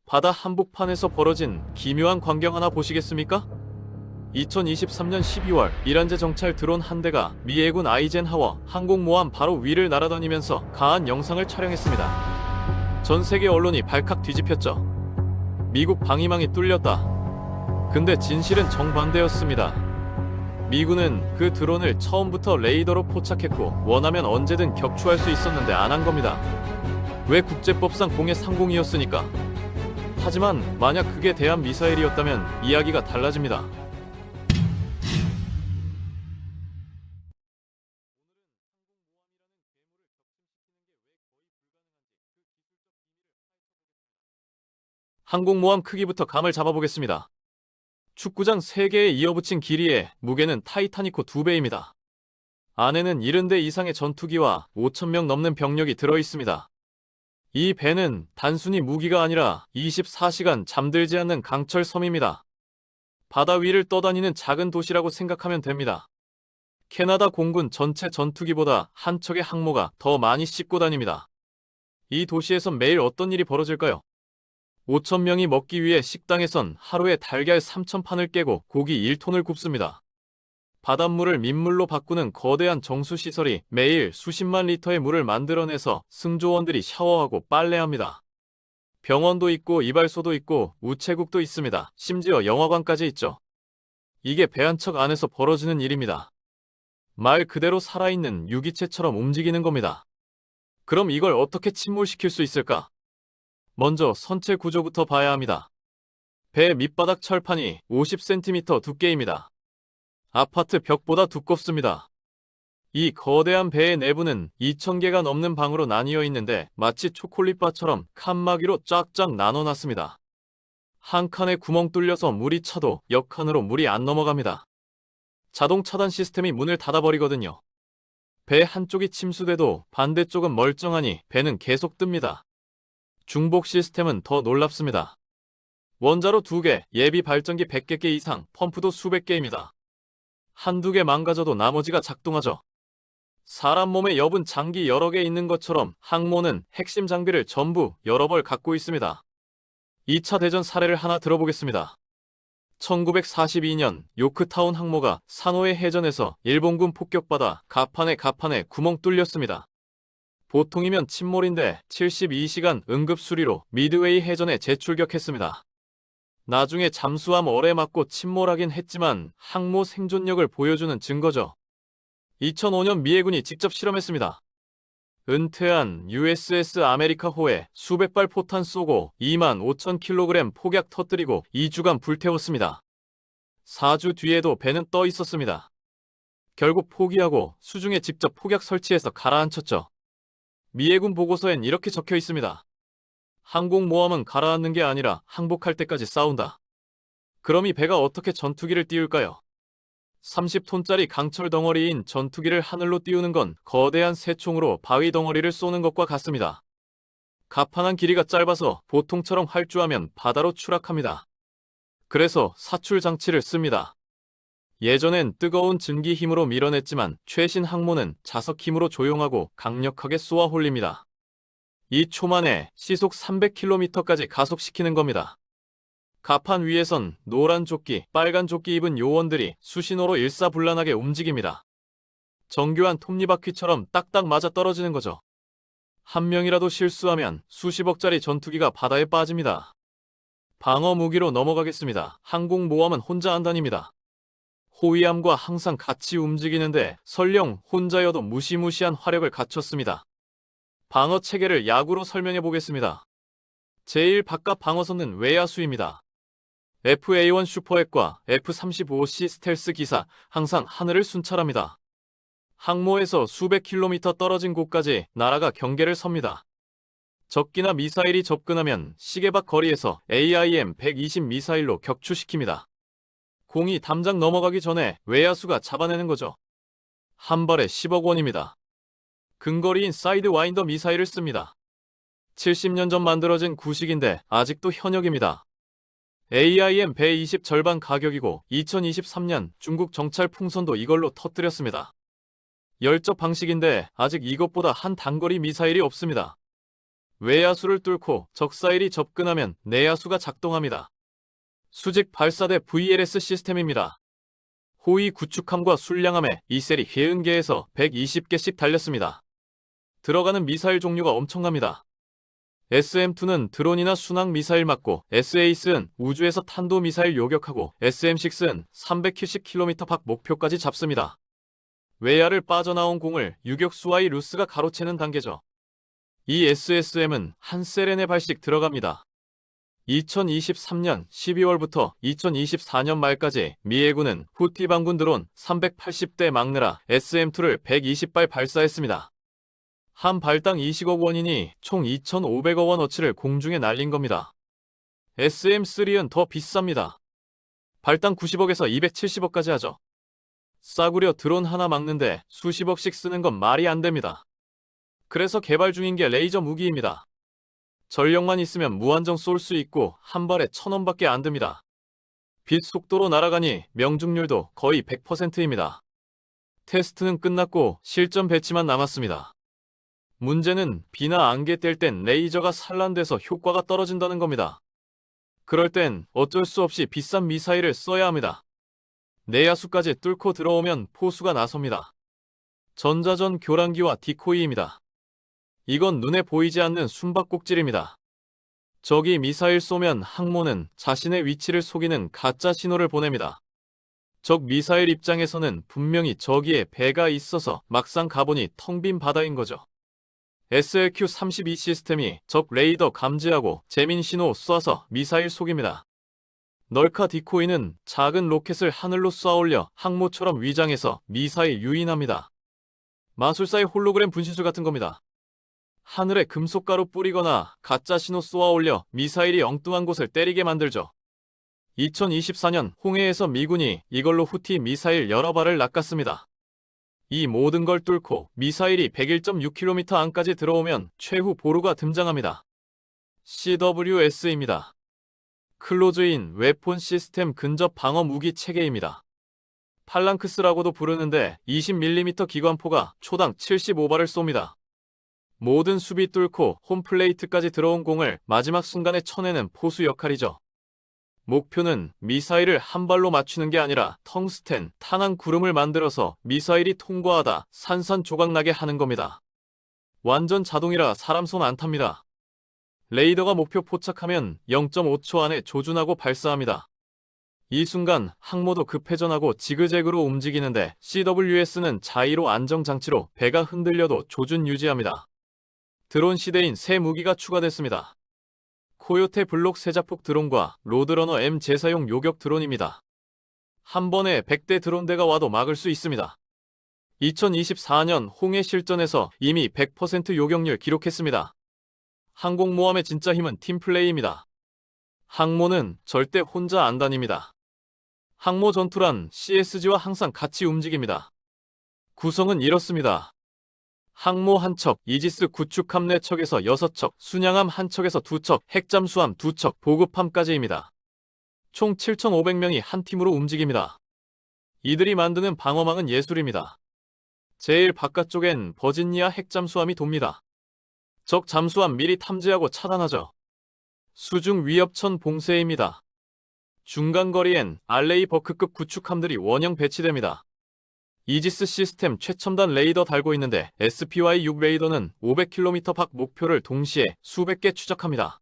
바다 한복판에서 벌어진 기묘한 광경 하나 보시겠습니까? 2023년 12월 이란제 정찰 드론 한 대가 미 해군 아이젠하워 항공모함 바로 위를 날아다니면서 가한 영상을 촬영했습니다. 전 세계 언론이 발칵 뒤집혔죠. 미국 방위망이 뚫렸다. 근데 진실은 정반대였습니다. 미군은 그 드론을 처음부터 레이더로 포착했고 원하면 언제든 격추할 수 있었는데 안 한 겁니다. 왜 국제법상 공해 상공이었으니까. 하지만 만약 그게 대한 미사일이었다면 이야기가 달라집니다. 항공모함 크기부터 감을 잡아보겠습니다. 축구장 3개에 이어붙인 길이에 무게는 타이타니코 2배입니다. 안에는 70대 이상의 전투기와 5,000명 넘는 병력이 들어있습니다. 이 배는 단순히 무기가 아니라 24시간 잠들지 않는 강철섬입니다. 바다 위를 떠다니는 작은 도시라고 생각하면 됩니다. 캐나다 공군 전체 전투기보다 한 척의 항모가 더 많이 싣고 다닙니다. 이 도시에선 매일 어떤 일이 벌어질까요? 5,000명이 먹기 위해 식당에선 하루에 달걀 3,000판을 깨고 고기 1톤을 굽습니다. 바닷물을 민물로 바꾸는 거대한 정수시설이 매일 수십만 리터의 물을 만들어내서 승조원들이 샤워하고 빨래합니다. 병원도 있고 이발소도 있고 우체국도 있습니다. 심지어 영화관까지 있죠. 이게 배 한 척 안에서 벌어지는 일입니다. 말 그대로 살아있는 유기체처럼 움직이는 겁니다. 그럼 이걸 어떻게 침몰시킬 수 있을까? 먼저 선체 구조부터 봐야 합니다. 배 밑바닥 철판이 50cm 두께입니다. 아파트 벽보다 두껍습니다. 이 거대한 배의 내부는 2,000개가 넘는 방으로 나뉘어 있는데 마치 초콜릿바처럼 칸막이로 쫙쫙 나눠놨습니다. 한 칸에 구멍 뚫려서 물이 차도 옆칸으로 물이 안 넘어갑니다. 자동 차단 시스템이 문을 닫아버리거든요. 배 한쪽이 침수돼도 반대쪽은 멀쩡하니 배는 계속 뜹니다. 중복 시스템은 더 놀랍습니다. 원자로 2개, 예비 발전기 100개 이상, 펌프도 수백 개입니다. 한두 개 망가져도 나머지가 작동하죠. 사람 몸에 엷은 장기 여러 개 있는 것처럼 항모는 핵심 장비를 전부 여러 벌 갖고 있습니다. 2차 대전 사례를 하나 들어보겠습니다. 1942년 요크타운 항모가 사노해 해전에서 일본군 폭격받아 갑판에 구멍 뚫렸습니다. 보통이면 침몰인데 72시간 응급수리로 미드웨이 해전에 재출격했습니다. 나중에 잠수함 어뢰 맞고 침몰하긴 했지만 항모 생존력을 보여주는 증거죠. 2005년 미 해군이 직접 실험했습니다. 은퇴한 USS 아메리카호에 수백 발 포탄 쏘고 25,000kg 폭약 터뜨리고 2주간 불태웠습니다. 4주 뒤에도 배는 떠 있었습니다. 결국 포기하고 수중에 직접 폭약 설치해서 가라앉혔죠. 미 해군 보고서엔 이렇게 적혀 있습니다. 항공모함은 가라앉는 게 아니라 항복할 때까지 싸운다. 그럼 이 배가 어떻게 전투기를 띄울까요? 30톤짜리 강철 덩어리인 전투기를 하늘로 띄우는 건 거대한 새총으로 바위 덩어리를 쏘는 것과 같습니다. 가판한 길이가 짧아서 보통처럼 활주하면 바다로 추락합니다. 그래서 사출 장치를 씁니다. 예전엔 뜨거운 증기 힘으로 밀어냈지만 최신 항모는 자석 힘으로 조용하고 강력하게 쏘아 홀립니다. 2초 만에 시속 300km까지 가속시키는 겁니다. 가판 위에선 노란 조끼, 빨간 조끼 입은 요원들이 수신호로 일사불란하게 움직입니다. 정교한 톱니바퀴처럼 딱딱 맞아 떨어지는 거죠. 한 명이라도 실수하면 수십억짜리 전투기가 바다에 빠집니다. 방어 무기로 넘어가겠습니다. 항공모함은 혼자 안 다닙니다. 호위함과 항상 같이 움직이는데 설령 혼자여도 무시무시한 화력을 갖췄습니다. 방어 체계를 야구로 설명해 보겠습니다. 제1 바깥 방어선은 외야수입니다. FA1 슈퍼액과 F-35C 스텔스 기사 항상 하늘을 순찰합니다. 항모에서 수백 킬로미터 떨어진 곳까지 나라가 경계를 섭니다. 적기나 미사일이 접근하면 시계박 거리에서 AIM-120 미사일로 격추시킵니다. 공이 담장 넘어가기 전에 외야수가 잡아내는 거죠. 한 발에 10억 원입니다. 근거리인 사이드와인더 미사일을 씁니다. 70년 전 만들어진 구식인데 아직도 현역입니다. AIM-120 절반 가격이고 2023년 중국 정찰 풍선도 이걸로 터뜨렸습니다. 열적 방식인데 아직 이것보다 한 단거리 미사일이 없습니다. 외야수를 뚫고 적사일이 접근하면 내야수가 작동합니다. 수직 발사대 VLS 시스템입니다. 호위 구축함과 술량함에 이 셀이 해은계에서 120개씩 달렸습니다. 들어가는 미사일 종류가 엄청납니다. SM-2는 드론이나 순항 미사일 맞고, SAS는 우주에서 탄도 미사일 요격하고, SM-6는 370km 밖 목표까지 잡습니다. 외야를 빠져나온 공을 유격수와의 루스가 가로채는 단계죠. 이 SSM은 한 셀에 4발씩 들어갑니다. 2023년 12월부터 2024년 말까지 미 해군은 후티 반군 드론 380대 막느라 SM-2를 120발 발사했습니다. 한 발당 20억 원이니 총 2,500억 원어치를 공중에 날린 겁니다. SM-3은 더 비쌉니다. 발당 90억에서 270억까지 하죠. 싸구려 드론 하나 막는데 수십억씩 쓰는 건 말이 안 됩니다. 그래서 개발 중인 게 레이저 무기입니다. 전력만 있으면 무한정 쏠 수 있고 한 발에 1,000원밖에 안 듭니다. 빛 속도로 날아가니 명중률도 거의 100%입니다. 테스트는 끝났고 실전 배치만 남았습니다. 문제는 비나 안개 뗄 땐 레이저가 산란돼서 효과가 떨어진다는 겁니다. 그럴 땐 어쩔 수 없이 비싼 미사일을 써야 합니다. 내야수까지 뚫고 들어오면 포수가 나섭니다. 전자전 교란기와 디코이입니다. 이건 눈에 보이지 않는 숨바꼭질입니다. 적이 미사일 쏘면 항모는 자신의 위치를 속이는 가짜 신호를 보냅니다. 적 미사일 입장에서는 분명히 저기에 배가 있어서 막상 가보니 텅 빈 바다인 거죠. SLQ-32 시스템이 적 레이더 감지하고 재민 신호 쏴서 미사일 속입니다. 널카 디코이는 작은 로켓을 하늘로 쏘아올려 항모처럼 위장해서 미사일 유인합니다. 마술사의 홀로그램 분신술 같은 겁니다. 하늘에 금속가루 뿌리거나 가짜 신호 쏘아올려 미사일이 엉뚱한 곳을 때리게 만들죠. 2024년 홍해에서 미군이 이걸로 후티 미사일 여러 발을 낚았습니다. 이 모든 걸 뚫고 미사일이 101.6km 안까지 들어오면 최후 보루가 등장합니다. CWS입니다. 클로즈인 웨폰 시스템 근접 방어 무기 체계입니다. 팔랑크스라고도 부르는데 20mm 기관포가 초당 75발을 쏩니다. 모든 수비 뚫고 홈플레이트까지 들어온 공을 마지막 순간에 쳐내는 포수 역할이죠. 목표는 미사일을 한 발로 맞추는 게 아니라 텅스텐, 탄환 구름을 만들어서 미사일이 통과하다 산산조각나게 하는 겁니다. 완전 자동이라 사람 손 안 탑니다. 레이더가 목표 포착하면 0.5초 안에 조준하고 발사합니다. 이 순간 항모도 급회전하고 지그재그로 움직이는데 CWS는 자이로 안정장치로 배가 흔들려도 조준 유지합니다. 드론 시대인 새 무기가 추가됐습니다. 코요테 블록 세자폭 드론과 로드러너 M 재사용 요격 드론입니다. 한 번에 100대 드론대가 와도 막을 수 있습니다. 2024년 홍해 실전에서 이미 100% 요격률 기록했습니다. 항공모함의 진짜 힘은 팀플레이입니다. 항모는 절대 혼자 안 다닙니다. 항모 전투란 CSG와 항상 같이 움직입니다. 구성은 이렇습니다. 항모 한 척, 이지스 구축함 4척에서 6척, 순양함 한 척에서 2척, 핵잠수함 2척, 보급함까지입니다. 총 7,500명이 한 팀으로 움직입니다. 이들이 만드는 방어망은 예술입니다. 제일 바깥쪽엔 버지니아 핵잠수함이 돕니다. 적 잠수함 미리 탐지하고 차단하죠. 수중 위협천 봉쇄입니다. 중간 거리엔 알레이 버크급 구축함들이 원형 배치됩니다. 이지스 시스템 최첨단 레이더 달고 있는데 SPY-6 레이더는 500km 밖 목표를 동시에 수백 개 추적합니다.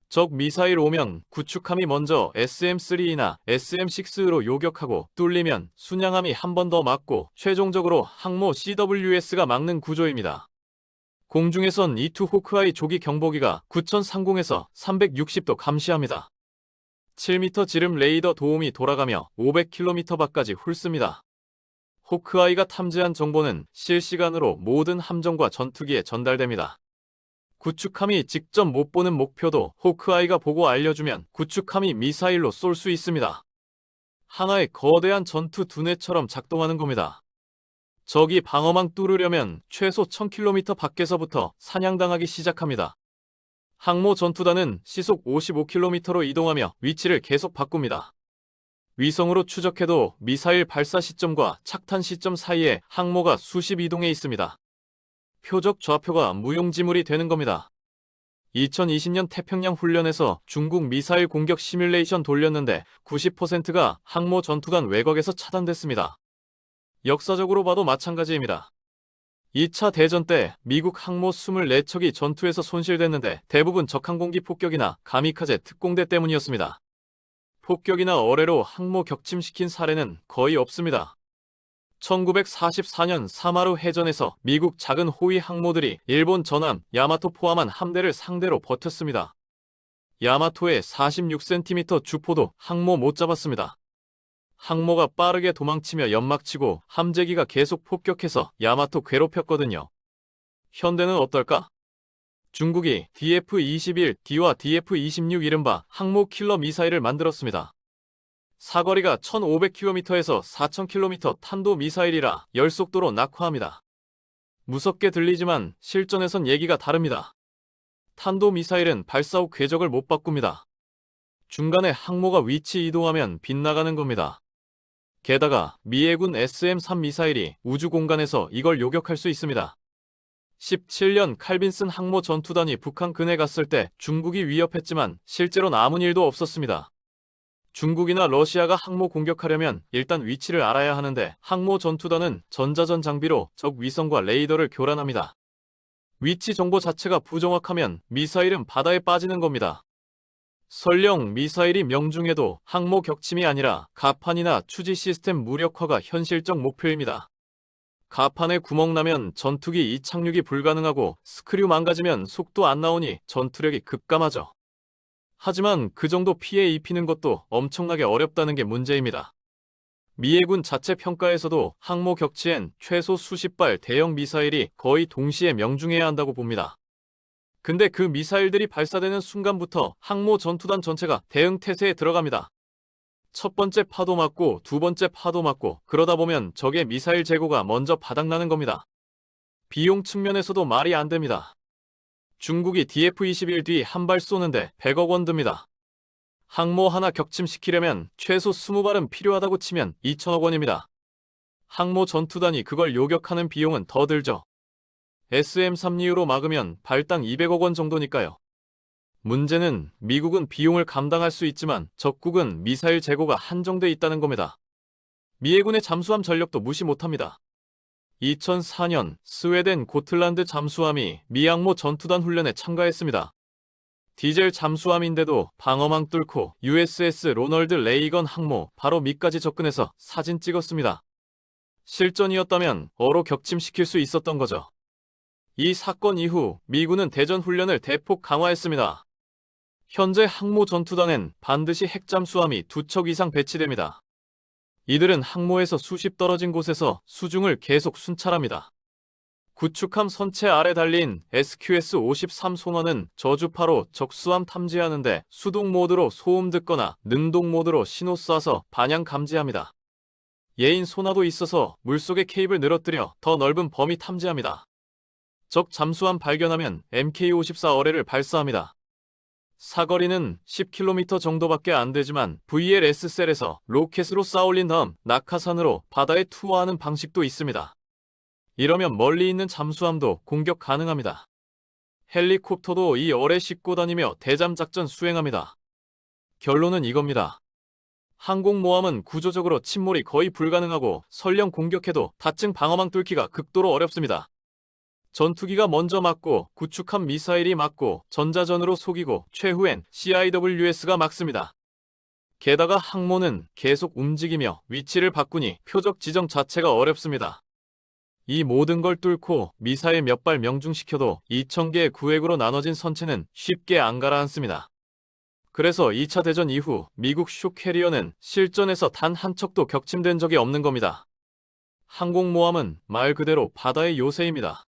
적 미사일 오면 구축함이 먼저 SM-3나 SM-6로 요격하고 뚫리면 순양함이 한 번 더 맞고 최종적으로 항모 CWS가 막는 구조입니다. 공중에선 E2 호크아이 조기 경보기가 9030에서 360도 감시합니다. 7m 지름 레이더 도움이 돌아가며 500km 밖까지 훑습니다. 호크아이가 탐지한 정보는 실시간으로 모든 함정과 전투기에 전달됩니다. 구축함이 직접 못 보는 목표도 호크아이가 보고 알려주면 구축함이 미사일로 쏠 수 있습니다. 하나의 거대한 전투 두뇌처럼 작동하는 겁니다. 적이 방어망 뚫으려면 최소 1000km 밖에서부터 사냥당하기 시작합니다. 항모 전투단은 시속 55km로 이동하며 위치를 계속 바꿉니다. 위성으로 추적해도 미사일 발사 시점과 착탄 시점 사이에 항모가 수십 이동해 있습니다. 표적 좌표가 무용지물이 되는 겁니다. 2020년 태평양 훈련에서 중국 미사일 공격 시뮬레이션 돌렸는데 90%가 항모 전투단 왜곡에서 차단됐습니다. 역사적으로 봐도 마찬가지입니다. 2차 대전 때 미국 항모 24척이 전투에서 손실됐는데 대부분 적항공기 폭격이나 가미카제 특공대 때문이었습니다. 폭격이나 어뢰로 항모 격침시킨 사례는 거의 없습니다. 1944년 사마루 해전에서 미국 작은 호위 항모들이 일본 전함 야마토 포함한 함대를 상대로 버텼습니다. 야마토의 46cm 주포도 항모 못 잡았습니다. 항모가 빠르게 도망치며 연막치고 함재기가 계속 폭격해서 야마토 괴롭혔거든요. 현대는 어떨까? 중국이 DF-21D와 DF-26 이른바 항모 킬러 미사일을 만들었습니다. 사거리가 1500km에서 4000km 탄도 미사일이라 열속도로 낙하합니다. 무섭게 들리지만 실전에선 얘기가 다릅니다. 탄도 미사일은 발사 후 궤적을 못 바꿉니다. 중간에 항모가 위치 이동하면 빗나가는 겁니다. 게다가 미 해군 SM-3 미사일이 우주 공간에서 이걸 요격할 수 있습니다. 17년 칼빈슨 항모 전투단이 북한 근해 갔을 때 중국이 위협했지만 실제로는 아무 일도 없었습니다. 중국이나 러시아가 항모 공격하려면 일단 위치를 알아야 하는데 항모 전투단은 전자전 장비로 적 위성과 레이더를 교란합니다. 위치 정보 자체가 부정확하면 미사일은 바다에 빠지는 겁니다. 설령 미사일이 명중해도 항모 격침이 아니라 가판이나 추지 시스템 무력화가 현실적 목표입니다. 가판에 구멍 나면 전투기 이착륙이 불가능하고 스크류 망가지면 속도 안 나오니 전투력이 급감하죠. 하지만 그 정도 피해 입히는 것도 엄청나게 어렵다는 게 문제입니다. 미 해군 자체 평가에서도 항모 격치엔 최소 수십 발 대형 미사일이 거의 동시에 명중해야 한다고 봅니다. 근데 그 미사일들이 발사되는 순간부터 항모 전투단 전체가 대응 태세에 들어갑니다. 첫 번째 파도 맞고 두 번째 파도 맞고 그러다 보면 적의 미사일 재고가 먼저 바닥나는 겁니다. 비용 측면에서도 말이 안 됩니다. 중국이 DF-21 뒤 한 발 쏘는데 100억 원 듭니다. 항모 하나 격침시키려면 최소 20발은 필요하다고 치면 2천억 원입니다. 항모 전투단이 그걸 요격하는 비용은 더 들죠. SM-3리우로 막으면 발당 200억 원 정도니까요. 문제는 미국은 비용을 감당할 수 있지만 적국은 미사일 재고가 한정돼 있다는 겁니다. 미 해군의 잠수함 전력도 무시 못합니다. 2004년 스웨덴 고틀란드 잠수함이 미 항모 전투단 훈련에 참가했습니다. 디젤 잠수함인데도 방어망 뚫고 USS 로널드 레이건 항모 바로 밑까지 접근해서 사진 찍었습니다. 실전이었다면 어로 격침시킬 수 있었던 거죠. 이 사건 이후 미군은 대전 훈련을 대폭 강화했습니다. 현재 항모 전투단엔 반드시 핵잠수함이 2척 이상 배치됩니다. 이들은 항모에서 수십 떨어진 곳에서 수중을 계속 순찰합니다. 구축함 선체 아래 달린 SQS-53 손원은 저주파로 적수함 탐지하는데 수동 모드로 소음 듣거나 능동 모드로 신호 쏴서 반향 감지합니다. 예인 소나도 있어서 물속에 케이블 늘어뜨려 더 넓은 범위 탐지합니다. 적 잠수함 발견하면 MK-54 어뢰를 발사합니다. 사거리는 10km 정도밖에 안 되지만 VLS셀에서 로켓으로 쌓아올린 다음 낙하산으로 바다에 투하하는 방식도 있습니다. 이러면 멀리 있는 잠수함도 공격 가능합니다. 헬리콥터도 이 어뢰 싣고 다니며 대잠작전 수행합니다. 결론은 이겁니다. 항공모함은 구조적으로 침몰이 거의 불가능하고 설령 공격해도 다층 방어망 뚫기가 극도로 어렵습니다. 전투기가 먼저 맞고 구축함 미사일이 맞고 전자전으로 속이고 최후엔 CIWS가 막습니다. 게다가 항모는 계속 움직이며 위치를 바꾸니 표적 지정 자체가 어렵습니다. 이 모든 걸 뚫고 미사일 몇 발 명중시켜도 2000개의 구획으로 나눠진 선체는 쉽게 안 가라앉습니다. 그래서 2차 대전 이후 미국 슈캐리어는 실전에서 단 한 척도 격침된 적이 없는 겁니다. 항공모함은 말 그대로 바다의 요새입니다.